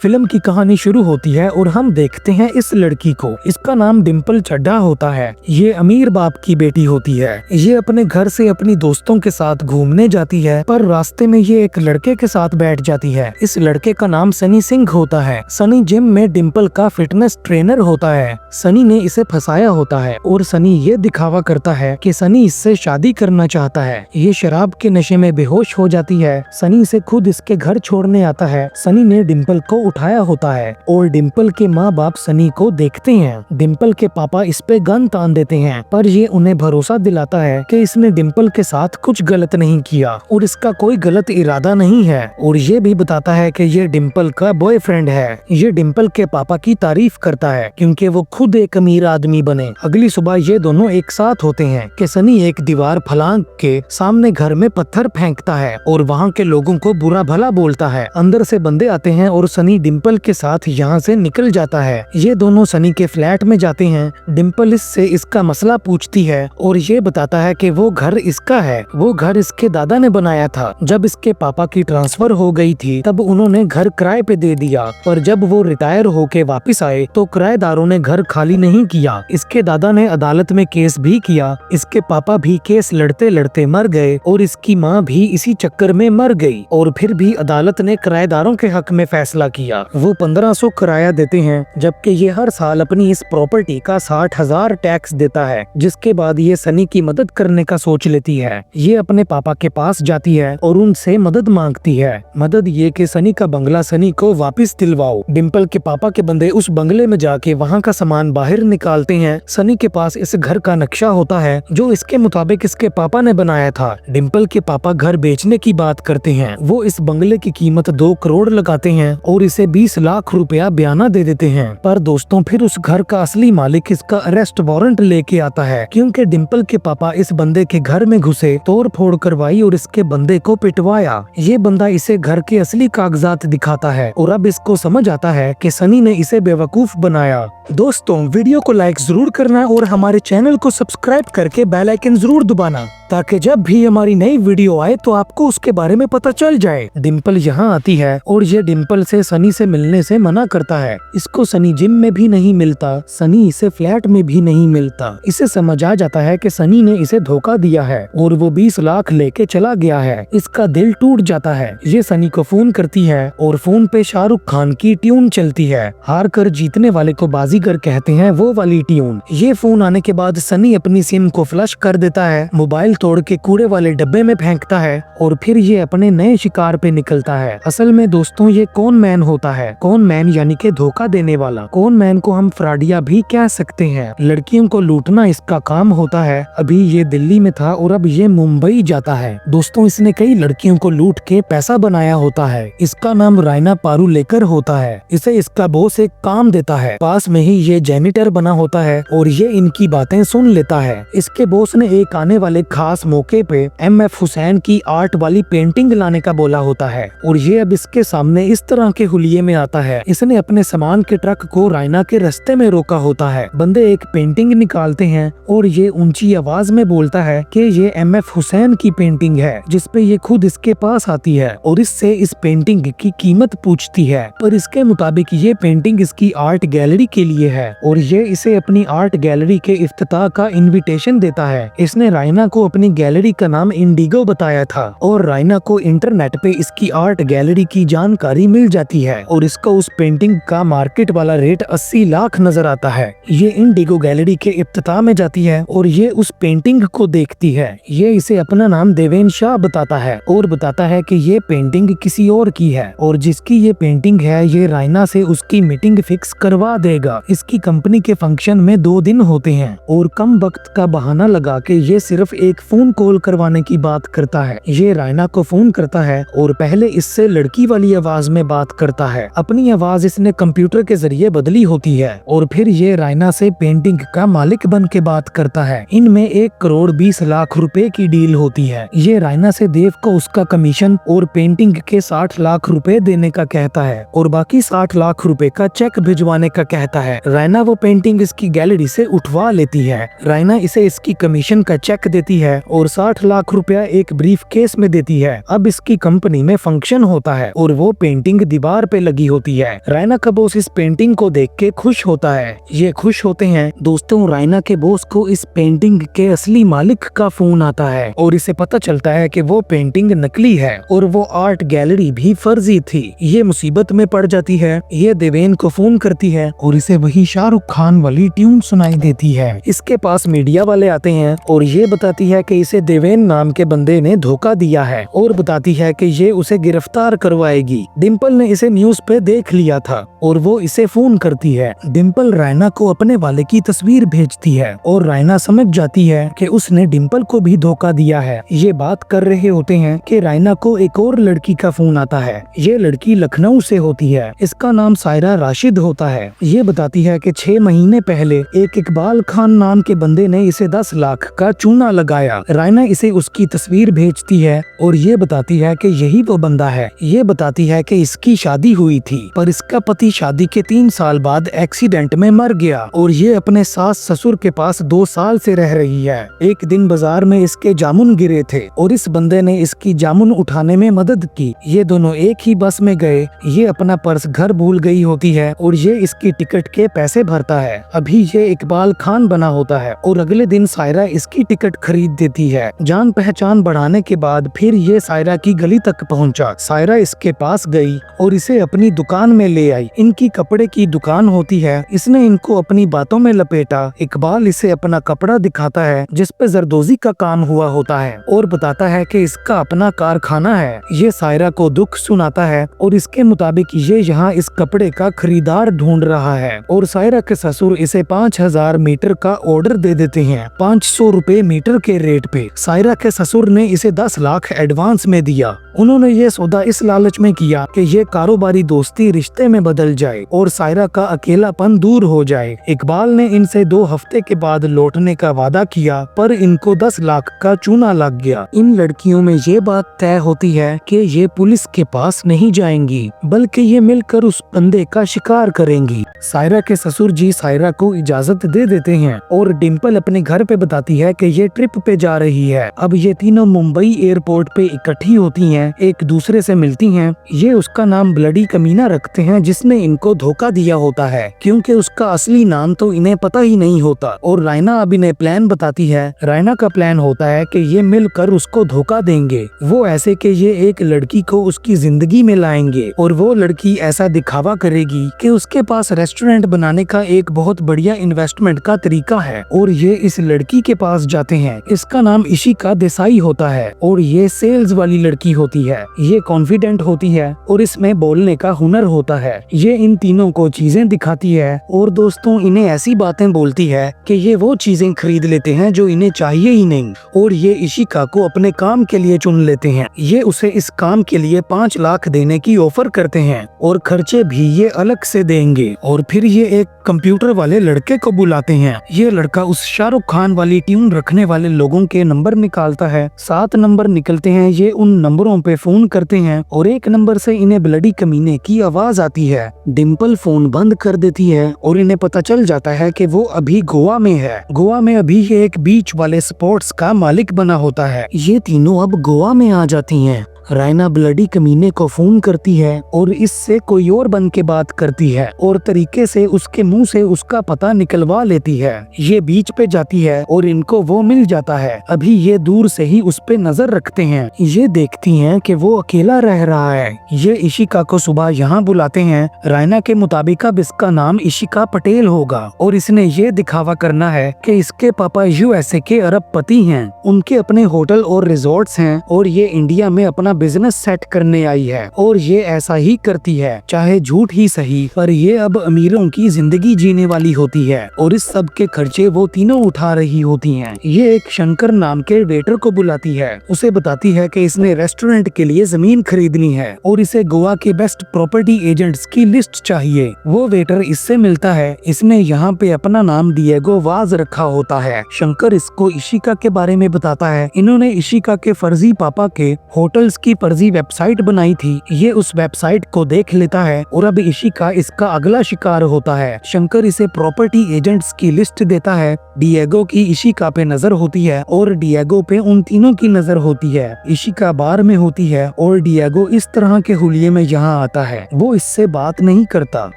Film की कहानी शुरू होती है और हम देखते हैं इस लड़की को। इसका नाम डिम्पल चड्ढा होता है। ये अमीर बाप की बेटी होती है। ये अपने घर से अपनी दोस्तों के साथ घूमने जाती है, पर रास्ते में ये एक लड़के के साथ बैठ जाती है। इस लड़के का नाम सनी सिंह होता है। सनी जिम में डिम्पल का फिटनेस ट्रेनर होता है। सनी ने इसे फंसाया होता है और सनी ये दिखावा करता है कि सनी इससे शादी करना चाहता है। ये शराब के नशे में बेहोश हो जाती है। सनी इसे खुद इसके घर छोड़ने आता है। सनी ने डिम्पल को उठाया होता है और डिम्पल के माँ बाप सनी को देखते हैं। डिम्पल के पापा इस पे गन तान देते हैं, पर ये उन्हें भरोसा दिलाता है कि इसने डिम्पल के साथ कुछ गलत नहीं किया और इसका कोई गलत इरादा नहीं है, और ये भी बताता है कि ये डिम्पल का बॉयफ्रेंड है। ये डिम्पल के पापा की तारीफ करता है क्योंकि वो खुद एक अमीर आदमी बने। अगली सुबह ये दोनों एक साथ होते हैं कि सनी एक दीवार फलांग के सामने घर में पत्थर फेंकता है और वहाँ के लोगों को बुरा भला बोलता है। अंदर से बंदे आते हैं और सनी डिम्पल के साथ यहाँ से निकल जाता है। ये दोनों सनी के फ्लैट में जाते हैं। डिम्पल इससे इसका मसला पूछती है और ये बताता है कि वो घर इसका है। वो घर इसके दादा ने बनाया था। जब इसके पापा की ट्रांसफर हो गई थी तब उन्होंने घर किराए पे दे दिया, पर जब वो रिटायर होके वापस आए तो किराएदारों ने घर खाली नहीं किया। इसके दादा ने अदालत में केस भी किया। इसके पापा भी केस लड़ते लड़ते मर गए और इसकी माँ भी इसी चक्कर में मर गई, और फिर भी अदालत ने किराएदारों के हक में फैसला किया। वो 1500 किराया देते हैं, जबकि ये हर साल अपनी इस प्रॉपर्टी का 60,000 टैक्स देता है। जिसके बाद ये सनी की मदद करने का सोच लेती है। ये अपने पापा के पास जाती है और उनसे मदद मांगती है। मदद ये कि सनी का बंगला सनी को वापस दिलवाओ। डिम्पल के पापा के बंदे उस बंगले में जाके वहाँ का सामान बाहर निकालते हैं। सनी के पास इस घर का नक्शा होता है जो इसके मुताबिक इसके पापा ने बनाया था। डिम्पल के पापा घर बेचने की बात करते हैं। वो इस बंगले की कीमत 2 करोड़ लगाते हैं और इसे 20 लाख रुपया बयाना दे देते हैं। पर दोस्तों फिर उस घर का असली मालिक इसका अरेस्ट वारंट लेके आता है, क्योंकि डिम्पल के पापा इस बंदे के घर में घुसे, तोड़ फोड़ करवाई और इसके बंदे को पिटवाया। ये बंदा इसे घर के असली कागजात दिखाता है और अब इसको समझ आता है कि सनी ने इसे बेवकूफ बनाया। दोस्तों वीडियो को लाइक जरूर करना और हमारे चैनल को सब्सक्राइब करके बेल आइकन जरूर दबाना, ताकि जब भी हमारी नई वीडियो आए तो आपको उसके बारे में पता चल जाए। डिम्पल यहाँ आती है और ये डिम्पल से सनी से मिलने से मना करता है। इसको सनी जिम में भी नहीं मिलता, सनी इसे फ्लैट में भी नहीं मिलता। इसे समझ आ जाता है कि सनी ने इसे धोखा दिया है और वो 20 लाख लेके चला गया है। इसका दिल टूट जाता है। ये सनी को फोन करती है और फोन पे शाहरुख खान की ट्यून चलती है। हार कर जीतने वाले को बाजीगर कहते हैं, वो वाली ट्यून। ये फोन आने के बाद सनी अपनी सिम को फ्लश कर देता है, मोबाइल तोड़ के कूड़े वाले डब्बे में फेंकता है और फिर ये अपने नए शिकार पे निकलता है। असल में दोस्तों ये कॉन मैन होता है। कॉन मैन यानी कि धोखा देने वाला। कॉन मैन को हम फ्रॉडिया भी कह सकते हैं। लड़कियों को लूटना इसका काम होता है। अभी ये दिल्ली में था और अब ये मुंबई जाता है। दोस्तों इसने कई लड़कियों को लूट के पैसा बनाया होता है। इसका नाम रायना पारुलेकर होता है। इसे इसका बॉस एक काम देता है। पास में ही ये जेनिटर बना होता है और ये इनकी बातें सुन लेता है। इसके बॉस ने एक आने वाले खास मौके पे MF हुसैन की आर्ट वाली पेंटिंग लाने का बोला होता है और ये अब इसके सामने इस तरह के हुलिये में आता है। इसने अपने सामान के ट्रक को रायना के रास्ते में रोका होता है। बंदे एक पेंटिंग निकालते हैं और ये ऊंची आवाज में बोलता है कि ये MF हुसैन की पेंटिंग है, जिसपे ये खुद इसके पास आती है और इससे इस पेंटिंग की कीमत पूछती है। पर इसके मुताबिक ये पेंटिंग इसकी आर्ट गैलरी के लिए है और ये इसे अपनी आर्ट गैलरी के इफ्तिताह का इन्विटेशन देता है। इसने रायना को अपनी गैलरी का नाम इंडिगो बताया था और रायना को इंटरनेट पे इसकी आर्ट गैलरी की जानकारी मिल जाती है और इसको उस पेंटिंग का मार्केट वाला रेट 80 लाख नजर आता है। ये इंडिगो गैलरी के इफ्तिताह में जाती है और ये उस पेंटिंग को देखती है। ये इसे अपना नाम देवेन शाह बताता है और बताता है कि ये पेंटिंग किसी और की है और जिसकी ये पेंटिंग है ये रायना से उसकी मीटिंग फिक्स करवा देगा। इसकी कंपनी के फंक्शन में 2 दिन होते हैं और कम वक्त का बहाना लगा के ये सिर्फ एक फोन कॉल करवाने की बात करता है। ये रायना को फोन करता है और पहले इससे लड़की वाली आवाज में बात करता है। अपनी आवाज इसने कंप्यूटर के जरिए बदली होती है और फिर ये रायना से पेंटिंग का मालिक बन के बात करता है। इनमें 1 करोड़ 20 लाख रुपए की डील होती है। ये रायना से देव को उसका कमीशन और पेंटिंग के 60 लाख रुपए देने का कहता है और बाकी 60 लाख रुपए का चेक भिजवाने का कहता है। रायना वो पेंटिंग इसकी गैलरी से उठवा लेती है। रायना इसे इसकी कमीशन का चेक देती है है और 60 लाख रुपया एक ब्रीफ केस में देती है। अब इसकी कंपनी में फंक्शन होता है और वो पेंटिंग दीवार पे लगी होती है। रायना का बॉस इस पेंटिंग को देख के खुश होता है। ये खुश होते हैं। दोस्तों, रायना के बॉस को इस पेंटिंग के असली मालिक का फोन आता है और इसे पता चलता है कि वो पेंटिंग नकली है और वो आर्ट गैलरी भी फर्जी थी। ये मुसीबत में पड़ जाती है। ये देवेन को फोन करती है और इसे वही शाहरुख खान वाली ट्यून सुनाई देती है। इसके पास मीडिया वाले आते हैं और ये बताती है कि इसे देवेन नाम के बंदे ने धोखा दिया है और बताती है कि ये उसे गिरफ्तार करवाएगी। डिम्पल ने इसे न्यूज़ पे देख लिया था और वो इसे फोन करती है। डिम्पल रायना को अपने वाले की तस्वीर भेजती है और रायना समझ जाती है कि उसने डिम्पल को भी धोखा दिया है। ये बात कर रहे होते हैं कि रायना को एक और लड़की का फोन आता है। ये लड़की लखनऊ से होती है। इसका नाम सायरा राशिद होता है। ये बताती है कि 6 महीने पहले एक इकबाल खान नाम के बंदे ने इसे 10 लाख का चूना लगाया। रायना इसे उसकी तस्वीर भेजती है और ये बताती है कि यही वो बंदा है। ये बताती है कि इसकी शादी हुई थी पर इसका पति शादी के 3 साल बाद एक्सीडेंट में मर गया और ये अपने सास ससुर के पास 2 साल से रह रही है। एक दिन बाजार में इसके जामुन गिरे थे और इस बंदे ने इसकी जामुन उठाने में मदद की। ये दोनों एक ही बस में गए। ये अपना पर्स घर भूल गई होती है और ये इसकी टिकट के पैसे भरता है। अभी ये इकबाल खान बना होता है और अगले दिन सायरा इसकी टिकट खरीद देती है। जान पहचान बढ़ाने के बाद फिर ये सायरा की गली तक पहुंचा। सायरा इसके पास गई और इसे अपनी दुकान में ले आई। इनकी कपड़े की दुकान होती है। इसने इनको अपनी बातों में लपेटा। इकबाल इसे अपना कपड़ा दिखाता है जिस पे जरदोजी का काम हुआ होता है और बताता है कि इसका अपना कारखाना है। ये सायरा को दुख सुनाता है और इसके मुताबिक ये यहाँ इस कपड़े का खरीदार ढूंढ रहा है और सायरा के ससुर इसे 5000 मीटर का ऑर्डर दे देते हैं 500 रुपए मीटर के रेट पे। सायरा के ससुर ने इसे 10 लाख एडवांस में दिया। उन्होंने ये सौदा इस लालच में किया कि ये कारोबारी दोस्ती रिश्ते में बदल जाए और सायरा का अकेलापन दूर हो जाए। इकबाल ने इनसे 2 हफ्ते के बाद लौटने का वादा किया पर इनको 10 लाख का चूना लग गया। इन लड़कियों में ये बात तय होती है कि ये पुलिस के पास नहीं जाएंगी बल्कि ये मिलकर उस बंदे का शिकार करेंगी। सायरा के ससुर जी सायरा को इजाजत दे देते हैं और डिम्पल अपने घर पे बताती है कि ये ट्रिप पे जा रही है। अब ये तीनों मुंबई एयरपोर्ट पे इकट्ठी होती हैं, एक दूसरे से मिलती हैं। ये उसका नाम ब्लडी कमीना रखते हैं जिसने इनको धोखा दिया होता है क्योंकि उसका असली नाम तो इन्हें पता ही नहीं होता। और रायना अब इन्हें प्लान बताती है। रायना का प्लान होता है कि ये मिलकर उसको धोखा देंगे। वो ऐसे कि ये एक लड़की को उसकी जिंदगी में लाएंगे और वो लड़की ऐसा दिखावा करेगी कि उसके पास रेस्टोरेंट बनाने का एक बहुत बढ़िया इन्वेस्टमेंट का तरीका है और ये इस लड़की के पास जाते हैं। इसका नाम इशिका देसाई होता है और ये सेल्स वाली लड़की होती है। ये कॉन्फिडेंट होती है और इसमें बोलने का हुनर होता है। ये इन तीनों को चीजें दिखाती है और दोस्तों इन्हें ऐसी बातें बोलती है कि ये वो चीजें खरीद लेते हैं जो इन्हें चाहिए ही नहीं और ये इशिका को अपने काम के लिए चुन लेते हैं। ये उसे इस काम के लिए 5 लाख देने की ऑफर करते हैं और खर्चे भी ये अलग से देंगे। और फिर ये एक कंप्यूटर वाले लड़के को बुलाते हैं। ये लड़का उस शाहरुख खान वाली ट्यून रखने वाले लोगों के नंबर निकालता है। 7 नंबर निकलते हैं। ये उन नंबरों पे फोन करते हैं और एक नंबर से इन्हें ब्लडी कमीने की आवाज आती है। डिम्पल फोन बंद कर देती है और इन्हें पता चल जाता है कि वो अभी गोवा में है। गोवा में अभी ये एक बीच वाले स्पोर्ट्स का मालिक बना होता है। ये तीनों अब गोवा में आ जाती हैं। रायना ब्लडी कमीने को फोन करती है और इससे कोई और बन के बात करती है और तरीके से उसके मुंह से उसका पता निकलवा लेती है। ये बीच पे जाती है और इनको वो मिल जाता है। अभी ये दूर से ही उस पे नजर रखते हैं। ये देखती हैं कि वो अकेला रह रहा है। ये इशिका को सुबह यहाँ बुलाते हैं। रायना के मुताबिक अब इसका नाम इशिका पटेल होगा और इसने ये दिखावा करना है कि इसके पापा यूएसए के अरबपति हैं। उनके अपने होटल और रिजॉर्ट्स हैं और ये इंडिया में अपना बिजनेस सेट करने आई है और ये ऐसा ही करती है, चाहे झूठ ही सही, पर ये अब अमीरों की जिंदगी जीने वाली होती है और इस सब के खर्चे वो तीनों उठा रही होती हैं। ये एक शंकर नाम के वेटर को बुलाती है। उसे बताती है कि इसने रेस्टोरेंट के लिए जमीन खरीदनी है और इसे गोवा के बेस्ट प्रॉपर्टी एजेंट्स की लिस्ट चाहिए। वो वेटर इससे मिलता है। इसने यहाँ पे अपना नाम डिएगो वाज रखा होता है। शंकर इसको इशिका के बारे में बताता है। इन्होंने इशिका के फर्जी पापा के होटल्स उसकी फर्जी वेबसाइट बनाई थी, ये उस वेबसाइट को देख लेता है और अब इशिका इसका अगला शिकार होता है। शंकर इसे प्रॉपर्टी एजेंट्स की लिस्ट देता है। डिएगो की इशिका पे नजर होती है और डिएगो पे उन तीनों की नजर होती है। इशिका बार में होती है और डिएगो इस तरह के हुलिये में यहाँ आता है। वो इससे बात नहीं करता।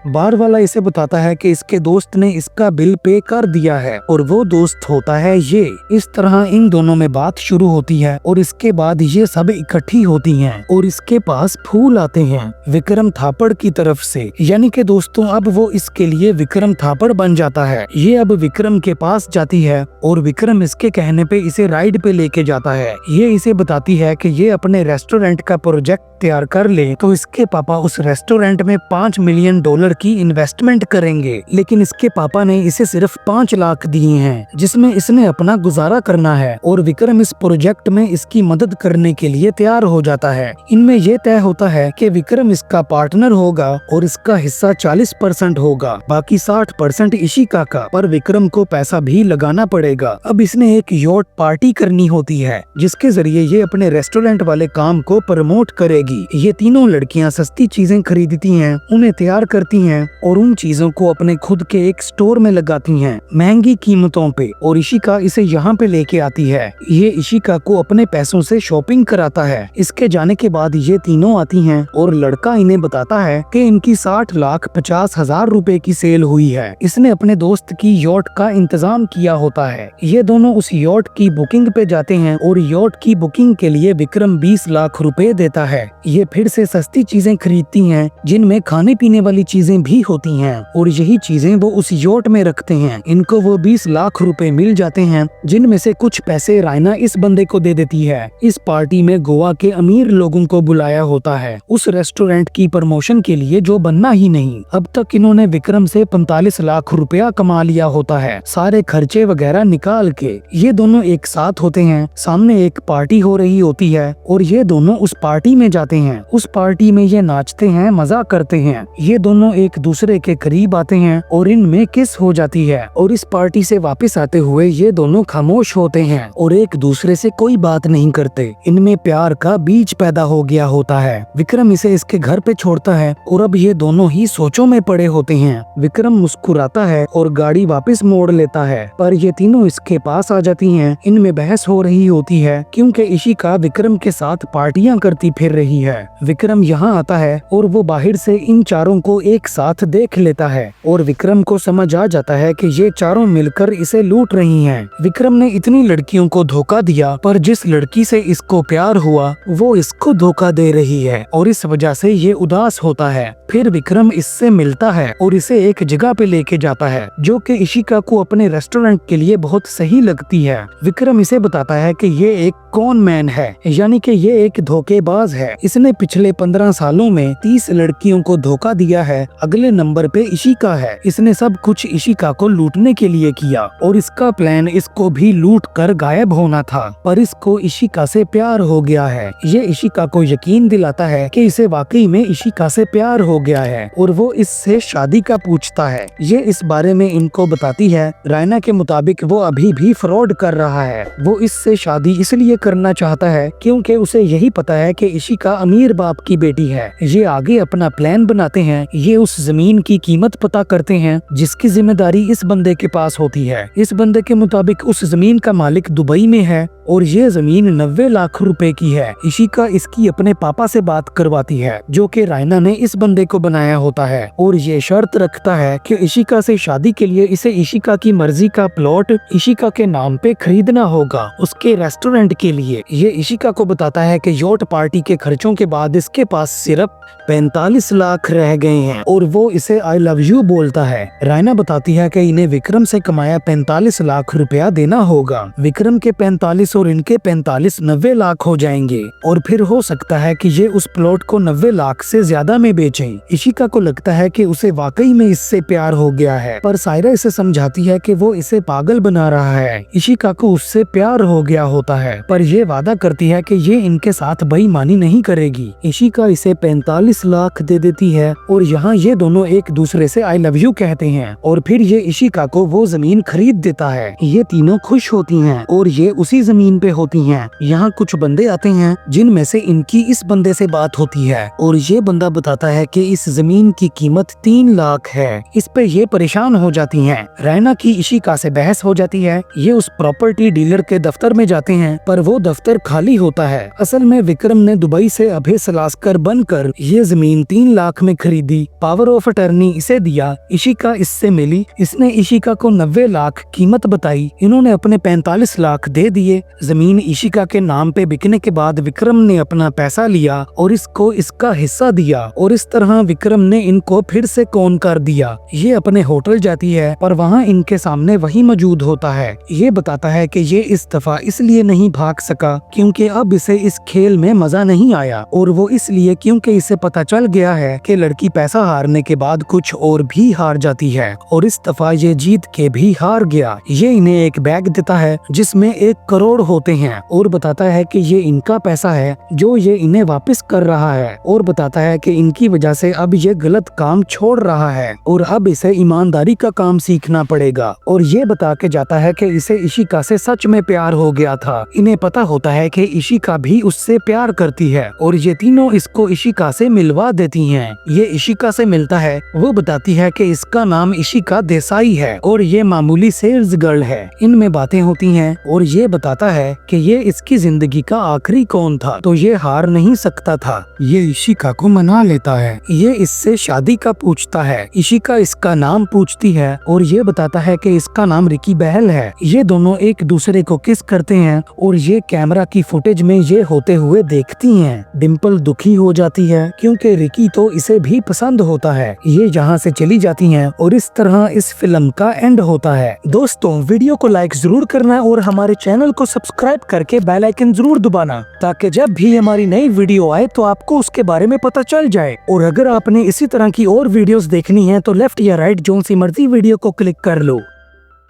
बार वाला इसे बताता है कि इसके दोस्त ने इसका बिल पे कर दिया है और वो दोस्त होता है ये। इस तरह इन दोनों में बात शुरू होती है और इसके बाद ये सब इकट्ठी होती हैं और इसके पास फूल आते हैं विक्रम थापड़ की तरफ से। यानी कि दोस्तों अब वो इसके लिए विक्रम थापड़ बन जाता है। ये अब विक्रम के पास जाती है और विक्रम इसके कहने पे इसे राइड पे लेके जाता है। ये इसे बताती है कि ये अपने रेस्टोरेंट का प्रोजेक्ट तैयार कर ले तो इसके पापा उस रेस्टोरेंट में $5 मिलियन की इन्वेस्टमेंट करेंगे, लेकिन इसके पापा ने इसे सिर्फ 5 लाख दिए हैं जिसमें इसने अपना गुजारा करना है और विक्रम इस प्रोजेक्ट में इसकी मदद करने के लिए तैयार हो जाता है। इनमें यह तय होता है कि विक्रम इसका पार्टनर होगा और इसका हिस्सा 40% होगा, बाकी 60% इशिका का। पर विक्रम को पैसा भी लगाना पड़ेगा। अब इसने एक यॉट पार्टी करनी होती है जिसके जरिए ये अपने रेस्टोरेंट वाले काम को प्रमोट करेगी। ये तीनों लड़कियां सस्ती चीजें खरीदती हैं, उन्हें तैयार करती हैं और उन चीजों को अपने खुद के एक स्टोर में लगाती हैं महंगी कीमतों पे और इशिका इसे यहाँ पे लेके आती है। ये इशिका को अपने पैसों से शॉपिंग कराता है। इसके जाने के बाद ये तीनों आती हैं और लड़का इन्हें बताता है कि इनकी 60,50,000 रुपए की सेल हुई है। इसने अपने दोस्त की यॉट का इंतजाम किया होता है। ये दोनों उस यॉट की बुकिंग पे जाते हैं और यॉट की बुकिंग के लिए विक्रम 20 लाख रुपए देता है। ये फिर से सस्ती चीजें खरीदती हैं जिनमें खाने पीने वाली चीजें भी होती हैं और यही चीजें वो उस यॉट में रखते हैं। इनको वो 20 लाख रुपए मिल जाते हैं जिनमें से कुछ पैसे रायना इस बंदे को दे देती है। इस पार्टी में गोवा के अमीर लोगों को बुलाया होता है उस रेस्टोरेंट की प्रमोशन के लिए जो बनना ही नहीं। अब तक इन्होंने विक्रम से 45 लाख रुपया कमा लिया होता है सारे खर्चे वगैरह निकाल के। ये दोनों एक साथ होते हैं, सामने एक पार्टी हो रही होती है और ये दोनों उस पार्टी में जाते हैं। उस पार्टी में ये नाचते हैं, मजा करते हैं। ये दोनों एक दूसरे के करीब आते हैं और इनमें किस हो जाती है और इस पार्टी से वापस आते हुए ये दोनों खामोश होते हैं और एक दूसरे से कोई बात नहीं करते। इनमें प्यार का बीज पैदा हो गया होता है। विक्रम इसे इसके घर पे छोड़ता है और अब ये दोनों ही सोचों में पड़े होते हैं। विक्रम मुस्कुराता है और गाड़ी वापस मोड़ लेता है पर ये तीनों इसके पास आ जाती हैं। इनमें बहस हो रही होती है क्योंकि इशिका विक्रम के साथ पार्टियां करती फिर रही है। विक्रम यहाँ आता है और वो बाहर से इन चारों को एक साथ देख लेता है और विक्रम को समझ आ जाता है कि ये चारों मिलकर इसे लूट रही हैं। विक्रम ने इतनी लड़कियों को धोखा दिया पर जिस लड़की से इसको प्यार हुआ वो इसको धोखा दे रही है और इस वजह से ये उदास होता है। फिर विक्रम इससे मिलता है और इसे एक जगह पे लेके जाता है जो कि इशिका को अपने रेस्टोरेंट के लिए बहुत सही लगती है। विक्रम इसे बताता है कि ये एक कॉन मैन है, यानी कि ये एक धोखेबाज है। इसने पिछले 15 सालों में 30 लड़कियों को धोखा दिया है। अगले नंबर पे इशिका है। इसने सब कुछ इशिका को लूटने के लिए किया और इसका प्लान इसको भी लूट कर गायब होना था, पर इसको इशिका से प्यार हो गया है। ये इशिका को यकीन दिलाता है कि इसे वाकई में इशिका से प्यार हो गया है और वो इससे शादी का पूछता है। ये इस बारे में इनको बताती है। रायना के मुताबिक वो अभी भी फ्रॉड कर रहा है। वो इससे शादी इसलिए करना चाहता है क्योंकि उसे यही पता है कि इशिका अमीर बाप की बेटी है। ये आगे अपना प्लान बनाते हैं। ये उस जमीन की कीमत पता करते हैं जिसकी जिम्मेदारी इस बंदे के पास होती है। इस बंदे के मुताबिक उस जमीन का मालिक दुबई में है और ये जमीन 90 लाख रुपए की है। इशिका इसकी अपने पापा से बात करवाती है जो कि रायना ने इस बंदे को बनाया होता है और ये शर्त रखता है कि इशिका से शादी के लिए इसे इशिका की मर्जी का प्लॉट इशिका के नाम पे खरीदना होगा उसके रेस्टोरेंट के लिए। ये इशिका को बताता है कि यॉट पार्टी के खर्चों के बाद इसके पास सिर्फ 45 लाख रह गए हैं और वो इसे आई लव यू बोलता है। रायना बताती है कि इन्हें विक्रम से कमाया 45 लाख रुपया देना होगा। विक्रम के 45 और इनके 45 90 लाख हो जाएंगे और फिर हो सकता है कि ये उस प्लॉट को 90 लाख से ज्यादा में बेचें। इशिका को लगता है कि उसे वाकई में इससे प्यार हो गया है, पर सायरा इसे समझाती है कि वो इसे पागल बना रहा है। इशिका को उससे प्यार हो गया होता है पर ये वादा करती है कि ये इनके साथ बेईमानी नहीं करेगी। इशिका इसे 45 लाख दे देती है और यहाँ ये दोनों एक दूसरे से आई लव यू कहते हैं और फिर ये इशिका को वो जमीन खरीद देता है। ये तीनों खुश होती हैं और ये उसी जमीन जमीन पे होती हैं। यहाँ कुछ बंदे आते हैं जिनमें से इनकी इस बंदे से बात होती है और ये बंदा बताता है कि इस जमीन की कीमत 3 लाख है। इस पे ये परेशान हो जाती हैं। रैना की इशिका से बहस हो जाती है। ये उस प्रॉपर्टी डीलर के दफ्तर में जाते हैं पर वो दफ्तर खाली होता है। असल में विक्रम ने दुबई से अभय सलास्कर बनकर ये जमीन 3 लाख में खरीदी। पावर ऑफ अटर्नी इसे दिया। इशिका इससे मिली। इसने इशिका को 90 लाख कीमत बताई। इन्होंने अपने 45 लाख दे दिए। जमीन इशिका के नाम पे बिकने के बाद विक्रम ने अपना पैसा लिया और इसको इसका हिस्सा दिया और इस तरह विक्रम ने इनको फिर से कौन कर दिया। ये अपने होटल जाती है पर वहाँ इनके सामने वही मौजूद होता है। ये बताता है कि ये इस दफा इसलिए नहीं भाग सका क्योंकि अब इसे इस खेल में मजा नहीं आया और वो इसलिए क्योंकि इसे पता चल गया है कि लड़की पैसा हारने के बाद कुछ और भी हार जाती है और इस दफा ये जीत के भी हार गया। ये इन्हें एक बैग देता है जिसमें 1 करोड़ होते हैं और बताता है कि ये इनका पैसा है जो ये इन्हें वापस कर रहा है और बताता है कि इनकी वजह से अब ये गलत काम छोड़ रहा है और अब इसे ईमानदारी का काम सीखना पड़ेगा। और ये बता के जाता है कि इसे इशिका से सच में प्यार हो गया था। इन्हें पता होता है कि इशिका भी उससे प्यार करती है और ये तीनों इसको इशिका से मिलवा देती हैं। ये इशिका से मिलता है। वो बताती है कि इसका नाम इशिका देसाई है और ये मामूली सेल्स गर्ल है। इनमें बातें होती हैं और ये बताता है कि ये इसकी जिंदगी का आखिरी कौन था तो ये हार नहीं सकता था। ये इशिका को मना लेता है। ये इससे शादी का पूछता है। इशिका इसका नाम पूछती है और ये बताता है कि इसका नाम रिकी बहल है। ये दोनों एक दूसरे को किस करते हैं और ये कैमरा की फुटेज में ये होते हुए देखती हैं। डिम्पल दुखी हो जाती है क्योंकि रिकी तो इसे भी पसंद होता है। ये यहाँ से चली जाती हैं और इस तरह इस फिल्म का एंड होता है। दोस्तों वीडियो को लाइक जरूर करना और हमारे चैनल को सब्सक्राइब करके बेल आइकन जरूर दबाना ताकि जब भी हमारी नई वीडियो आए तो आपको उसके बारे में पता चल जाए। और अगर आपने इसी तरह की और वीडियोस देखनी है तो लेफ्ट या राइट जोन सी मर्जी वीडियो को क्लिक कर लो।